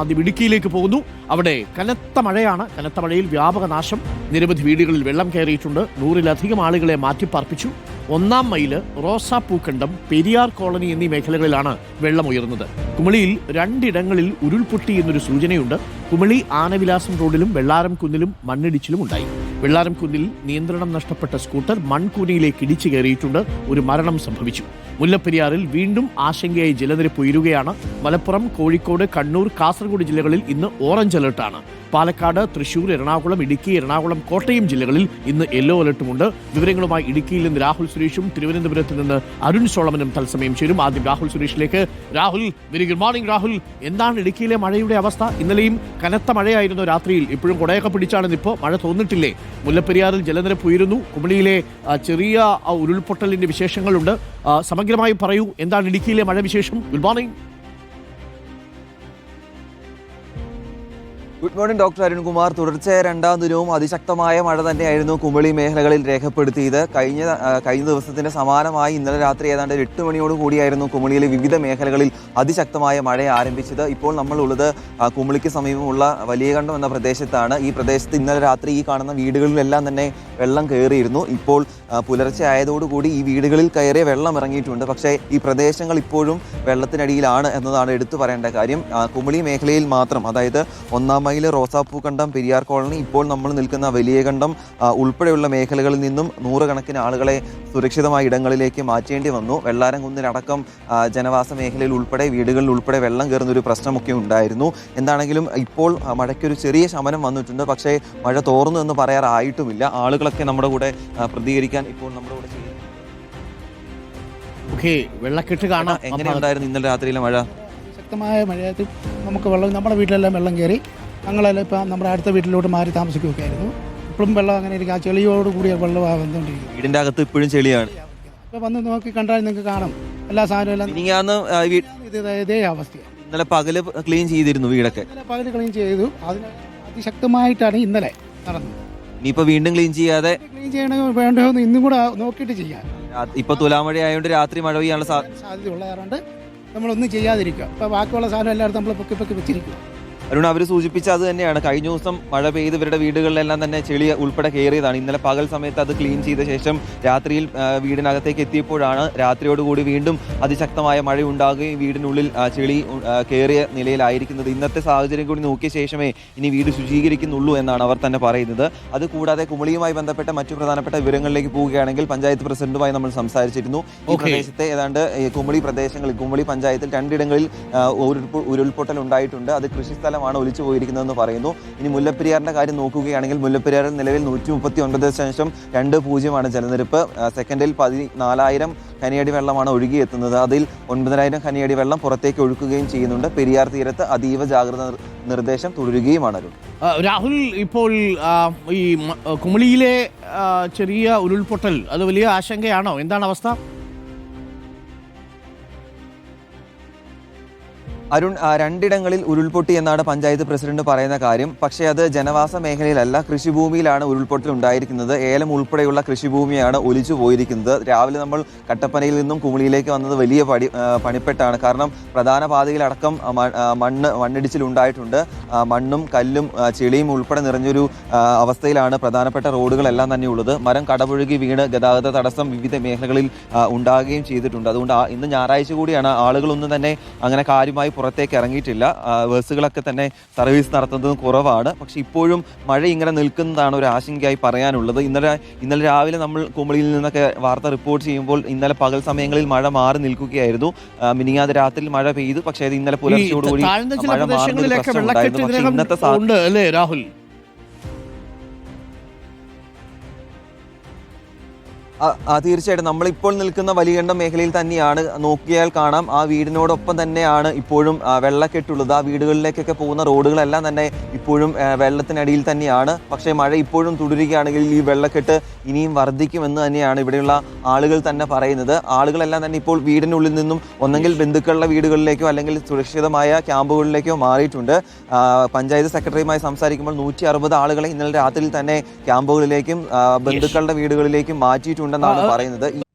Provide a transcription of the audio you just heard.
ആദ്യം ഇടുക്കിയിലേക്ക് പോകുന്നു. അവിടെ കനത്ത മഴയാണ്. കനത്ത മഴയിൽ വ്യാപക നാശം. നിരവധി വീടുകളിൽ വെള്ളം കയറിയിട്ടുണ്ട്. 100-ലധികം ആളുകളെ മാറ്റിപ്പാർപ്പിച്ചു. 1-ാം മൈല്, റോസാപ്പൂക്കണ്ടം, പെരിയാർ കോളനി എന്നീ മേഖലകളിലാണ് വെള്ളം ഉയർന്നത്. കുമളിയിൽ 2 ഇടങ്ങളിൽ ഉരുൾപൊട്ടി എന്നൊരു സൂചനയുണ്ട്. കുമളി ആനവിലാസം റോഡിലും വെള്ളാരം കുന്നിലും മണ്ണിടിച്ചിലും ഉണ്ടായി. വെള്ളാരം കുന്നിൽ നിയന്ത്രണം നഷ്ടപ്പെട്ട സ്കൂട്ടർ മൺകൂനയിലേക്ക് ഇടിച്ചു കയറിയിട്ടുണ്ട്. ഒരു മരണം സംഭവിച്ചു. മുല്ലപ്പെരിയാറിൽ വീണ്ടും ആശങ്കയായി ജലനിരപ്പ് ഉയരുകയാണ്. മലപ്പുറം, കോഴിക്കോട്, കണ്ണൂർ, കാസർഗോഡ് ജില്ലകളിൽ ഇന്ന് ഓറഞ്ച് അലർട്ടാണ്. പാലക്കാട്, തൃശൂർ, എറണാകുളം, ഇടുക്കി, എറണാകുളം, കോട്ടയം ജില്ലകളിൽ ഇന്ന് യെല്ലോ അലർട്ടുമുണ്ട്. വിവരങ്ങളുമായി ഇടുക്കിയിൽ നിന്ന് രാഹുൽ സുരേഷും തിരുവനന്തപുരത്ത് നിന്ന് അരുൺ സോളമനും തത്സമയം ചേരും. ആദ്യം രാഹുൽ സുരേഷിലേക്ക്. Rahul, very good morning. Rahul, എന്താണ് ഇടുക്കിയിലെ മഴയുടെ അവസ്ഥ? ഇന്നലെയും കനത്ത മഴയായിരുന്നു രാത്രിയിൽ. ഇപ്പോഴും കുടയൊക്കെ പിടിച്ചാണ് ഇപ്പോൾ. മഴ തോന്നിട്ടില്ലേ? മുല്ലപ്പെരിയാറിൽ ജലനിരപ്പ് ഉയരുന്നു. കുമളിയിലെ ചെറിയ ഉരുൾപൊട്ടലിന്റെ വിശേഷങ്ങളുണ്ട്. സമഗ്രമായി പറയൂ, എന്താണ് ഇടുക്കിയിലെ മഴ വിശേഷം? Good morning. Good morning doctor Arunkumar. തുടർച്ചയായ 2-ാം ദിനവും അതിശക്തമായ മഴ തന്നെയായിരുന്നു കുമളി മേഖലകളിൽ രേഖപ്പെടുത്തിയത്. കഴിഞ്ഞ ദിവസത്തിന്റെ സമാനമായി ഇന്നലെ രാത്രി ഏതാണ്ട് 8 മണിയോട് കൂടിയായിരുന്നു കുമളിയിലെ വിവിധ മേഖലകളിൽ അതിശക്തമായ മഴ ആരംഭിച്ചത്. ഇപ്പോൾ നമ്മളുള്ളത് കുമളിക്ക് സമീപമുള്ള വലിയകണ്ടം എന്ന പ്രദേശത്താണ്. ഈ പ്രദേശത്ത് ഇന്നലെ രാത്രി ഈ കാണുന്ന വീടുകളിലെല്ലാം തന്നെ വെള്ളം കയറിയിരുന്നു. ഇപ്പോൾ പുലർച്ചെ ആയതോടുകൂടി ഈ വീടുകളിൽ കയറിയ വെള്ളം ഇറങ്ങിയിട്ടുണ്ട്. പക്ഷേ ഈ പ്രദേശങ്ങൾ ഇപ്പോഴും വെള്ളത്തിനടിയിലാണ് എന്നതാണ് എടുത്തു പറയേണ്ട കാര്യം. കുമളി മേഖലയിൽ മാത്രം, അതായത് 1-ാം മൈല്, റോസാപ്പൂക്കണ്ടം, പെരിയാർ കോളനി, ഇപ്പോൾ നമ്മൾ നിൽക്കുന്ന വലിയകണ്ടം ഉൾപ്പെടെയുള്ള മേഖലകളിൽ നിന്നും 100 കണക്കിന് ആളുകളെ സുരക്ഷിതമായ ഇടങ്ങളിലേക്ക് മാറ്റേണ്ടി വന്നു. വെള്ളാരം കുന്നിലടക്കം ജനവാസ മേഖലയിൽ ഉൾപ്പെടെ വീടുകളിൽ ഉൾപ്പെടെ വെള്ളം കയറുന്നൊരു പ്രശ്നമൊക്കെ ഉണ്ടായിരുന്നു. എന്താണെങ്കിലും ഇപ്പോൾ മഴയ്ക്കൊരു ചെറിയ ശമനം വന്നിട്ടുണ്ട്. പക്ഷേ മഴ തോർന്നു എന്ന് പറയാറായിട്ടുമില്ല. ആളുകളൊക്കെ നമ്മുടെ കൂടെ പ്രതികരിക്കാൻ ഇപ്പോൾ നമ്മുടെ കൂടെ ചെയ്യുന്നു. വെള്ളക്കെട്ട് കാണാം. എങ്ങനെയുണ്ടായിരുന്നു ഇന്നലെ രാത്രിയിലെ മഴ? ശക്തമായ മഴയത്ത് നമുക്ക് വെള്ളം, നമ്മുടെ വീട്ടിലെല്ലാം വെള്ളം കയറി. ഞങ്ങളെല്ലാം ഇപ്പം നമ്മുടെ അടുത്ത വീട്ടിലോട്ട് മാറി താമസിക്കുകയൊക്കെ ആയിരുന്നു. ഇപ്പോഴും വെള്ളം അങ്ങനെ ഇരിക്കും. ആ ചെളിയോട് കൂടിയ വെള്ളമാണ് വന്നുകൊണ്ടിരിക്കുന്നത്. വീടിന്റെ അകത്ത് ഇപ്പോഴും ചെളിയാണ്. ഇപ്പം വന്ന് നോക്കി കണ്ടാൽ നിങ്ങൾക്ക് കാണാം എല്ലാ സാധനവും എല്ലാം ഇതേ അവസ്ഥയാണ്. ഇന്നലെ പകല് ക്ലീൻ ചെയ്തിരുന്നു വീടൊക്കെ. ഇന്നലെ പകല് ക്ലീൻ ചെയ്തു. അതിന് അതിശക്തമായിട്ടാണ് ഇന്നലെ നടന്നത്. ഇനിയിപ്പോ വീണ്ടും ക്ലീൻ ചെയ്യാതെ ക്ലീൻ ചെയ്യണമെങ്കിൽ വേണ്ടോ ഇന്നും കൂടെ നോക്കിയിട്ട് ചെയ്യാം. ഇപ്പൊ തുലാമഴ ആയതുകൊണ്ട് രാത്രി മഴ പെയ്യാനുള്ള സാധ്യത ഉള്ളതുകൊണ്ട് നമ്മളൊന്നും ചെയ്യാതിരിക്കുക. ഇപ്പം ബാക്കിയുള്ള സാധനം എല്ലായിടത്തും നമ്മൾ പൊക്കി വെച്ചിരിക്കുക. അരുൺ, അവർ സൂചിപ്പിച്ച അത് തന്നെയാണ്. കഴിഞ്ഞ ദിവസം മഴ പെയ്ത് ഇവരുടെ വീടുകളിലെല്ലാം തന്നെ ചെളി ഉൾപ്പെടെ കയറിയതാണ്. ഇന്നലെ പകൽ സമയത്ത് അത് ക്ലീൻ ചെയ്ത ശേഷം രാത്രിയിൽ വീടിനകത്തേക്ക് എത്തിയപ്പോഴാണ് രാത്രിയോടുകൂടി വീണ്ടും അതിശക്തമായ മഴ ഉണ്ടാകുകയും വീടിനുള്ളിൽ ചെളി കയറിയ നിലയിലായിരിക്കുന്നത്. ഇന്നത്തെ സാഹചര്യം കൂടി നോക്കിയ ശേഷമേ ഇനി വീട് ശുചീകരിക്കുന്നുള്ളൂ എന്നാണ് അവർ തന്നെ പറയുന്നത്. അതുകൂടാതെ കുമളിയുമായി ബന്ധപ്പെട്ട മറ്റു പ്രധാനപ്പെട്ട വിവരങ്ങളിലേക്ക് പോവുകയാണെങ്കിൽ പഞ്ചായത്ത് പ്രസിഡന്റുമായി നമ്മൾ സംസാരിച്ചിരുന്നു. ഈ പ്രദേശത്തെ ഏതാണ്ട് കുമളി പ്രദേശങ്ങളിൽ, കുമളി പഞ്ചായത്തിൽ 2 ഇടങ്ങളിൽ ഉരുൾപൊട്ടൽ ഉണ്ടായിട്ടുണ്ട്. അത് കൃഷിസ്ഥലം ഒലിച്ചു പോയിരിക്കുന്നതെന്ന് പറയുന്നു. ഇനി മുല്ലപ്പെരിയാറിന്റെ കാര്യം നോക്കുകയാണെങ്കിൽ മുല്ലപ്പെരിയാറിൽ നിലവിൽ 139.20 ജലനിരപ്പ്. സെക്കൻഡിൽ 14,000 ഖനിയടി വെള്ളമാണ് ഒഴുകിയെത്തുന്നത്. അതിൽ 9,000 ഖനിയടി വെള്ളം പുറത്തേക്ക് ഒഴുക്കുകയും ചെയ്യുന്നുണ്ട്. പെരിയാർ തീരത്ത് അതീവ ജാഗ്രത നിർദ്ദേശം തുടരുകയുമാണ്. രാഹുൽ, ഇപ്പോൾ ഈ കുമളിയിലെ ചെറിയ ഉരുൾപൊട്ടൽ അത് വലിയ ആശങ്കയാണോ? എന്താണ് അവസ്ഥ? അരുൺ, 2 ഇടങ്ങളിൽ ഉരുൾപൊട്ടി എന്നാണ് പഞ്ചായത്ത് പ്രസിഡന്റ് പറയുന്ന കാര്യം. പക്ഷേ അത് ജനവാസ മേഖലയിലല്ല, കൃഷിഭൂമിയിലാണ് ഉരുൾപൊട്ടൽ ഉണ്ടായിരിക്കുന്നത്. ഏലം ഉൾപ്പെടെയുള്ള കൃഷിഭൂമിയാണ് ഒലിച്ചു പോയിരിക്കുന്നത്. രാവിലെ നമ്മൾ കട്ടപ്പനയിൽ നിന്നും കുമളിയിലേക്ക് വന്നത് വലിയ പണിപ്പെട്ടാണ്. കാരണം പ്രധാന പാതയിലടക്കം മണ്ണിടിച്ചിലുണ്ടായിട്ടുണ്ട്. മണ്ണും കല്ലും ചെളിയും ഉൾപ്പെടെ നിറഞ്ഞൊരു അവസ്ഥയിലാണ് പ്രധാനപ്പെട്ട റോഡുകളെല്ലാം തന്നെ ഉള്ളത്. മരം കടപുഴകി വീണ് ഗതാഗത തടസ്സം വിവിധ മേഖലകളിൽ ഉണ്ടാകുകയും ചെയ്തിട്ടുണ്ട്. അതുകൊണ്ട് ഇന്ന് ഞായറാഴ്ച കൂടിയാണ്. ആളുകളൊന്നും തന്നെ അങ്ങനെ കാര്യമായി പുറത്തേക്ക് ഇറങ്ങിയിട്ടില്ല. ബസ്സുകളൊക്കെ തന്നെ സർവീസ് നടത്തുന്നതും കുറവാണ്. പക്ഷെ ഇപ്പോഴും മഴ ഇങ്ങനെ നിൽക്കുന്നതാണ് ഒരു ആശങ്കയായി പറയാനുള്ളത്. ഇന്നലെ രാവിലെ നമ്മൾ കുമളിയിൽ നിന്നൊക്കെ വാർത്ത റിപ്പോർട്ട് ചെയ്യുമ്പോൾ ഇന്നലെ പകൽ സമയങ്ങളിൽ മഴ മാറി നിൽക്കുകയായിരുന്നു. മിനിങ്ങാതെ രാത്രിയിൽ മഴ പെയ്തു. പക്ഷേ അത് ഇന്നലെ പുലർച്ചയോടുകൂടി മഴ മാറുന്ന പ്രശ്നം ഉണ്ടായിരുന്നു. പക്ഷേ ഇന്നത്തെ രാഹുൽ, തീർച്ചയായിട്ടും നമ്മളിപ്പോൾ നിൽക്കുന്ന വലിയകണ്ടം മേഖലയിൽ തന്നെയാണ്. നോക്കിയാൽ കാണാം ആ വീടിനോടൊപ്പം തന്നെയാണ് ഇപ്പോഴും വെള്ളക്കെട്ടുള്ളത്. ആ വീടുകളിലേക്കൊക്കെ പോകുന്ന റോഡുകളെല്ലാം തന്നെ ഇപ്പോഴും വെള്ളത്തിനടിയിൽ തന്നെയാണ്. പക്ഷേ മഴ ഇപ്പോഴും തുടരുകയാണെങ്കിൽ ഈ വെള്ളക്കെട്ട് ഇനിയും വർദ്ധിക്കുമെന്ന് തന്നെയാണ് ഇവിടെയുള്ള ആളുകൾ തന്നെ പറയുന്നത്. ആളുകളെല്ലാം തന്നെ ഇപ്പോൾ വീടിനുള്ളിൽ നിന്നും ഒന്നെങ്കിൽ ബന്ധുക്കളുടെ വീടുകളിലേക്കോ അല്ലെങ്കിൽ സുരക്ഷിതമായ ക്യാമ്പുകളിലേക്കോ മാറിയിട്ടുണ്ട്. പഞ്ചായത്ത് സെക്രട്ടറിയുമായി സംസാരിക്കുമ്പോൾ 160 ആളുകളെ ഇന്നലെ രാത്രിയിൽ തന്നെ ക്യാമ്പുകളിലേക്കും ബന്ധുക്കളുടെ വീടുകളിലേക്കും മാറ്റിയിട്ടുണ്ട് ാണ് പറയുന്നത്.